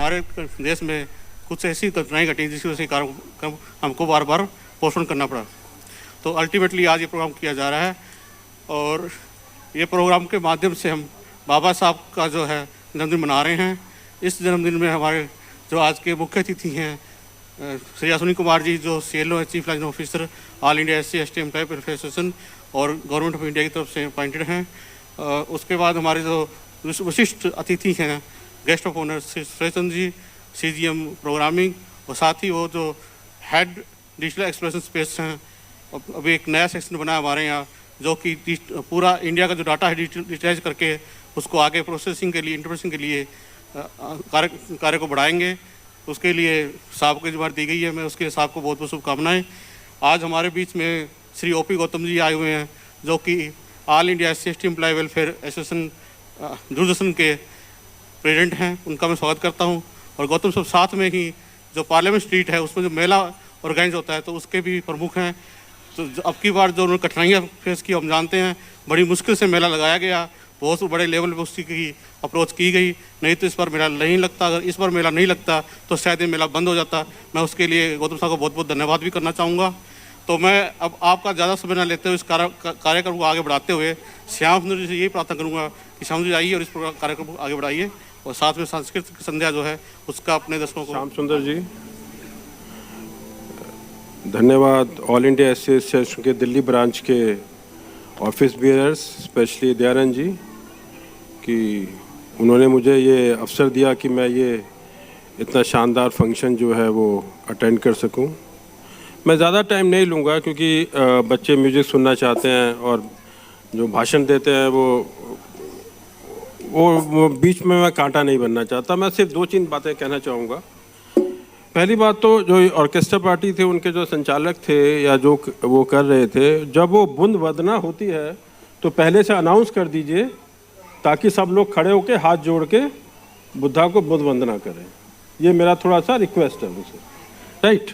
हमारे देश में कुछ ऐसी घटनाएं घटी जिसकी वजह से कार्य हमको बार बार पोस्टपोन करना पड़ा। तो अल्टीमेटली आज ये प्रोग्राम किया जा रहा है और ये प्रोग्राम के माध्यम से हम बाबा साहब का जो है जन्मदिन मना रहे हैं। इस जन्मदिन में हमारे जो आज के मुख्य अतिथि हैं श्री अश्विनी कुमार जी, जो CLO है, chief liaison officer all India SC/ST employ welfare association और गवर्नमेंट ऑफ इंडिया की तरफ से अपॉइंटेड हैं। उसके बाद हमारे जो विशिष्ट अतिथि हैं, guest of honour Shri Sureshan ji, CGM programming, और साथ ही वो जो हेड डिजिटल एक्सप्रेशन स्पेस हैं। अभी एक नया सेक्शन बना है हमारे यहाँ जो कि पूरा इंडिया का जो डाटा है डिजिटाइज करके उसको आगे प्रोसेसिंग के लिए, इंटरप्रेसिंग के लिए कार्य को बढ़ाएंगे। उसके लिए साहब को जिम्मेदारी दी गई है। मैं उसके साहब को बहुत बहुत शुभकामनाएं। आज हमारे बीच में श्री OP गौतम जी आए हुए हैं जो कि all India SC/ST employ welfare association Doordarshan के प्रेसिडेंट हैं। उनका मैं स्वागत करता हूं। और गौतम साहब साथ में ही जो पार्लियामेंट स्ट्रीट है उसमें जो मेला ऑर्गेनाइज होता है तो उसके भी प्रमुख हैं। तो अब की बार जो उन्होंने कठिनाइयाँ फेस की हम जानते हैं, बड़ी मुश्किल से मेला लगाया गया, बहुत बड़े लेवल पर उसकी अप्रोच की गई, नहीं तो इस बार मेला नहीं लगता। अगर इस बार मेला नहीं लगता तो शायद ये मेला बंद हो जाता। मैं उसके लिए गौतम साहब को बहुत बहुत धन्यवाद भी करना चाहूँगा। तो मैं अब आपका ज़्यादा समय न लेते हुए इस कार्यक्रम को आगे बढ़ाते हुए श्याम सुंदर जी से यही प्रार्थना करूँगा कि श्याम जी आइए और इस कार्यक्रम को आगे बढ़ाइए और साथ में सांस्कृतिक संध्या जो है उसका अपने दर्शकों को। श्याम सुंदर जी, धन्यवाद। ऑल इंडिया एसोसिएशन के दिल्ली ब्रांच के office bearers, specially Dayanand ji, कि उन्होंने मुझे ये अवसर दिया कि मैं ये इतना शानदार फंक्शन जो है वो अटेंड कर सकूं। मैं ज़्यादा टाइम नहीं लूँगा क्योंकि बच्चे म्यूज़िक सुनना चाहते हैं और जो भाषण देते हैं वो बीच में मैं कांटा नहीं बनना चाहता। मैं सिर्फ 2-3 बातें कहना चाहूँगा। पहली बात तो जो ऑर्केस्ट्रा पार्टी थे उनके जो संचालक थे या जो वो कर रहे थे, जब वो बुंद वंदना होती है तो पहले से अनाउंस कर दीजिए ताकि सब लोग खड़े होकर हाथ जोड़ के बुद्धा को बुंद वंदना करें। ये मेरा थोड़ा सा रिक्वेस्ट है उनसे, राइट।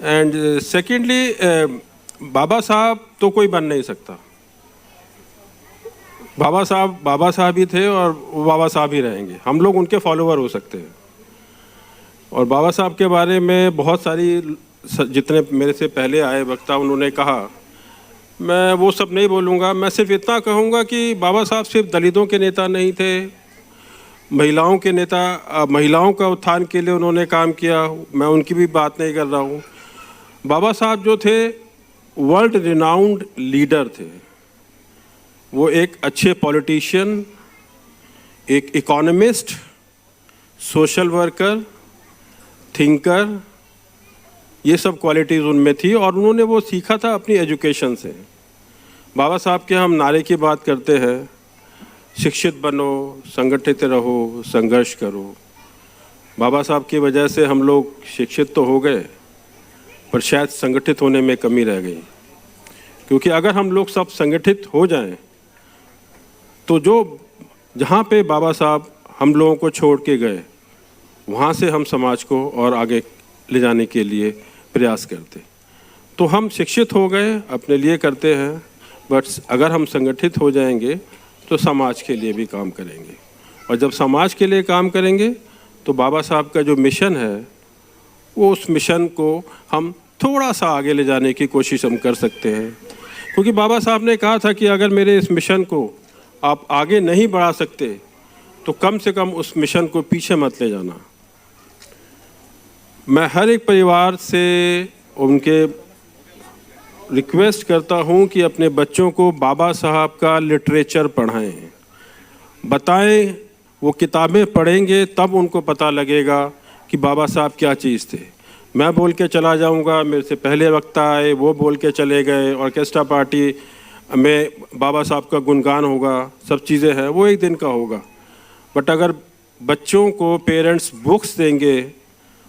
एंड सेकेंडली, बाबा साहब तो कोई बन नहीं सकता। बाबा साहब ही थे और वो बाबा साहब ही रहेंगे। हम लोग उनके फॉलोवर हो सकते हैं। और बाबा साहब के बारे में बहुत सारी, जितने मेरे से पहले आए वक्ता उन्होंने कहा, मैं वो सब नहीं बोलूँगा। मैं सिर्फ इतना कहूँगा कि बाबा साहब सिर्फ दलितों के नेता नहीं थे, महिलाओं के नेता, महिलाओं का उत्थान के लिए उन्होंने काम किया। मैं उनकी भी बात नहीं कर रहा हूँ। बाबा साहब जो थे वर्ल्ड रिनाउंड लीडर थे। वो एक अच्छे पॉलिटिशियन, एक इकोनॉमिस्ट, सोशल वर्कर, थिंकर, ये सब क्वालिटीज़ उनमें थी और उन्होंने वो सीखा था अपनी एजुकेशन से। बाबा साहब के हम नारे की बात करते हैं, शिक्षित बनो, संगठित रहो, संघर्ष करो। बाबा साहब की वजह से हम लोग शिक्षित तो हो गए पर शायद संगठित होने में कमी रह गई। क्योंकि अगर हम लोग सब संगठित हो जाएं तो जहाँ पे बाबा साहब हम लोगों को छोड़ के गए वहाँ से हम समाज को और आगे ले जाने के लिए प्रयास करते। तो हम शिक्षित हो गए, अपने लिए करते हैं, बट अगर हम संगठित हो जाएंगे तो समाज के लिए भी काम करेंगे। और जब समाज के लिए काम करेंगे तो बाबा साहब का जो मिशन है वो उस मिशन को हम थोड़ा सा आगे ले जाने की कोशिश हम कर सकते हैं। क्योंकि बाबा साहब ने कहा था कि अगर मेरे इस मिशन को आप आगे नहीं बढ़ा सकते तो कम से कम उस मिशन को पीछे मत ले जाना। मैं हर एक परिवार से उनके रिक्वेस्ट करता हूं कि अपने बच्चों को बाबा साहब का लिटरेचर पढ़ाएं, बताएं। वो किताबें पढ़ेंगे तब उनको पता लगेगा कि बाबा साहब क्या चीज़ थे। मैं बोल के चला जाऊंगा, मेरे से पहले वक्ता आए वो बोल के चले गए, ऑर्केस्ट्रा पार्टी में बाबा साहब का गुणगान होगा, सब चीज़ें हैं, वो एक दिन का होगा। बट अगर बच्चों को पेरेंट्स बुक्स देंगे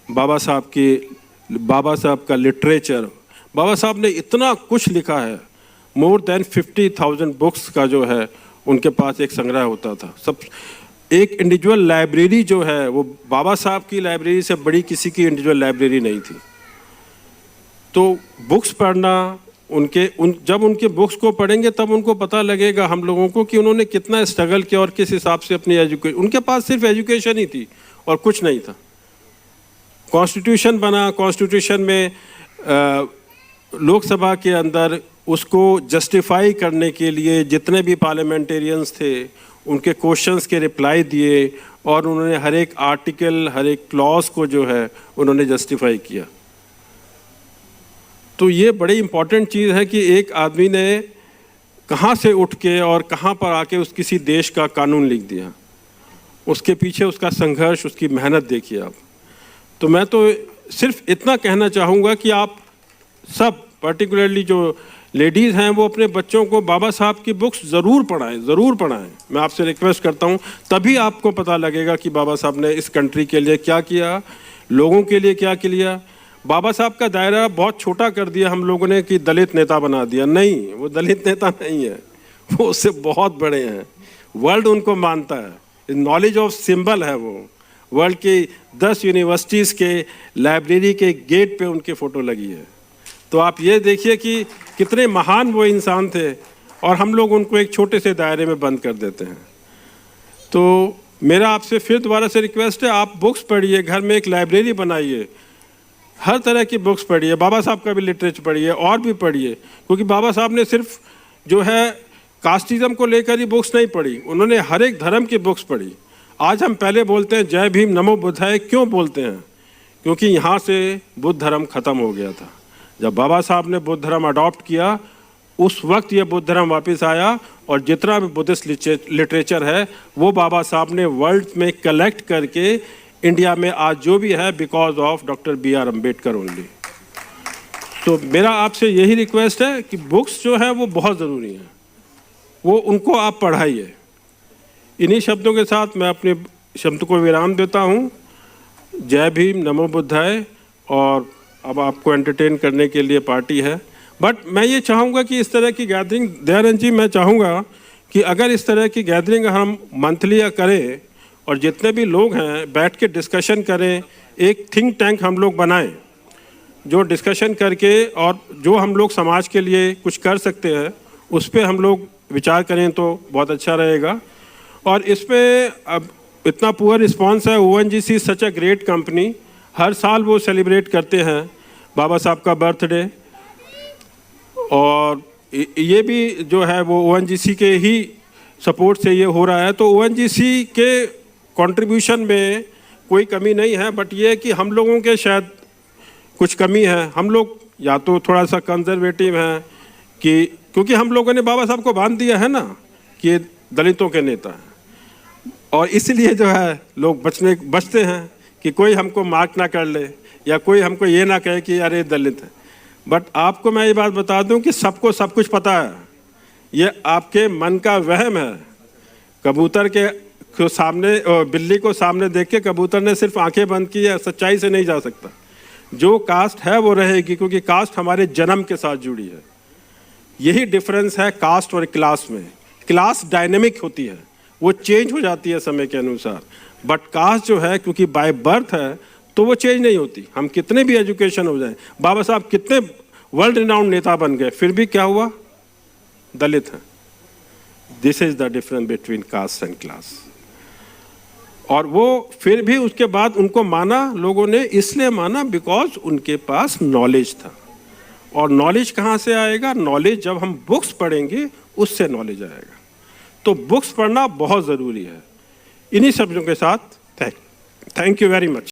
बाबा साहब का लिटरेचर, बाबा साहब ने इतना कुछ लिखा है, मोर देन 50,000 बुक्स का जो है उनके पास एक संग्रह होता था। सब एक इंडिविजुअल लाइब्रेरी जो है वो बाबा साहब की लाइब्रेरी से बड़ी किसी की इंडिविजुअल लाइब्रेरी नहीं थी। तो बुक्स पढ़ना, जब उनके बुक्स को पढ़ेंगे तब उनको पता लगेगा हम लोगों को कि उन्होंने कितना स्ट्रगल किया और किस हिसाब से अपनी एजुकेशन, उनके पास सिर्फ एजुकेशन ही थी और कुछ नहीं था। कॉन्स्टिट्यूशन बना, कॉन्स्टिट्यूशन में लोकसभा के अंदर उसको जस्टिफाई करने के लिए जितने भी पार्लियामेंटेरियंस थे उनके क्वेश्चंस के रिप्लाई दिए और उन्होंने हर एक आर्टिकल, हर एक क्लॉज को जो है उन्होंने जस्टिफाई किया। तो ये बड़ी इम्पॉर्टेंट चीज़ है कि एक आदमी ने कहाँ से उठ के और कहाँ पर आके उस किसी देश का कानून लिख दिया। उसके पीछे उसका संघर्ष, उसकी मेहनत देखिए आप। तो मैं तो सिर्फ इतना कहना चाहूँगा कि आप सब, पर्टिकुलरली जो लेडीज़ हैं, वो अपने बच्चों को बाबा साहब की बुक्स ज़रूर पढ़ाएं, ज़रूर पढ़ाएं। मैं आपसे रिक्वेस्ट करता हूं, तभी आपको पता लगेगा कि बाबा साहब ने इस कंट्री के लिए क्या किया, लोगों के लिए क्या किया। बाबा साहब का दायरा बहुत छोटा कर दिया हम लोगों ने कि दलित नेता बना दिया। नहीं, वो दलित नेता नहीं है, वो उससे बहुत बड़े हैं। वर्ल्ड उनको मानता है, नॉलेज ऑफ सिंबल है वो। वर्ल्ड की 10 यूनिवर्सिटीज़ के लाइब्रेरी के गेट पे उनकी फ़ोटो लगी है। तो आप ये देखिए कि कितने महान वो इंसान थे और हम लोग उनको एक छोटे से दायरे में बंद कर देते हैं। तो मेरा आपसे फिर दोबारा से रिक्वेस्ट है, आप बुक्स पढ़िए, घर में एक लाइब्रेरी बनाइए, हर तरह की बुक्स पढ़िए, बाबा साहब का भी लिटरेचर पढ़िए और भी पढ़िए। क्योंकि बाबा साहब ने सिर्फ जो है कास्टिज़म को लेकर ही बुक्स नहीं पढ़ी, उन्होंने हर एक धर्म की बुक्स पढ़ी। आज हम पहले बोलते हैं जय भीम नमो बुद्धाय, क्यों बोलते हैं? क्योंकि यहाँ से बुद्ध धर्म ख़त्म हो गया था। जब बाबा साहब ने बुद्ध धर्म अडॉप्ट किया, उस वक्त ये बुद्ध धर्म वापस आया और जितना भी बुद्धिस्ट लिटरेचर है वो बाबा साहब ने वर्ल्ड में कलेक्ट करके इंडिया में आज जो भी है because of doctor B.R. Ambedkar only. तो मेरा आपसे यही रिक्वेस्ट है कि बुक्स जो है वो बहुत ज़रूरी हैं, वो उनको आप पढ़ाइए। इन्हीं शब्दों के साथ मैं अपने शब्द को विराम देता हूँ। जय भीम नमो बुद्धाय। और अब आपको एंटरटेन करने के लिए पार्टी है, बट मैं ये चाहूँगा कि इस तरह की गैदरिंग, दयानंद जी, मैं चाहूँगा कि अगर इस तरह की गैदरिंग हम मंथली या करें और जितने भी लोग हैं बैठ के डिस्कशन करें, एक थिंक टैंक हम लोग बनाएं जो डिस्कशन करके और जो हम लोग समाज के लिए कुछ कर सकते हैं उस पर हम लोग विचार करें तो बहुत अच्छा रहेगा। और इस पर अब इतना पुअर रिस्पॉन्स है। ONGC such a great company, हर साल वो सेलिब्रेट करते हैं बाबा साहब का बर्थडे, और ये भी जो है वो ONGC के ही सपोर्ट से ये हो रहा है। तो ONGC के कंट्रीब्यूशन में कोई कमी नहीं है, बट ये कि हम लोगों के शायद कुछ कमी है। हम लोग या तो थोड़ा सा कंजर्वेटिव हैं कि क्योंकि हम लोगों ने बाबा साहब को बांध दिया है ना कि ये दलितों के नेता हैं, और इसलिए जो है लोग बचते हैं कि कोई हमको मार्क ना कर ले या कोई हमको ये ना कहे कि अरे दलित है। बट आपको मैं ये बात बता दूं कि सबको सब कुछ पता है, ये आपके मन का वहम है। कबूतर के सामने, बिल्ली को सामने देख के कबूतर ने सिर्फ आंखें बंद की है, सच्चाई से नहीं जा सकता। जो कास्ट है वो रहेगी, क्योंकि कास्ट हमारे जन्म के साथ जुड़ी है। यही डिफरेंस है कास्ट और क्लास में। क्लास डायनेमिक होती है, वो चेंज हो जाती है समय के अनुसार, बट कास्ट जो है क्योंकि बाय बर्थ है तो वो चेंज नहीं होती। हम कितने भी एजुकेशन हो जाए, बाबा साहब कितने वर्ल्ड रिनाउंड नेता बन गए, फिर भी क्या हुआ? दलित हैं। This is the difference between caste and class. और वो फिर भी उसके बाद उनको माना लोगों ने, इसलिए माना बिकॉज उनके पास नॉलेज था। और नॉलेज कहाँ से आएगा? नॉलेज जब हम बुक्स पढ़ेंगे उससे नॉलेज आएगा। तो बुक्स पढ़ना बहुत ज़रूरी है। इन्हीं शब्दों के साथ थैंक यू वेरी मच।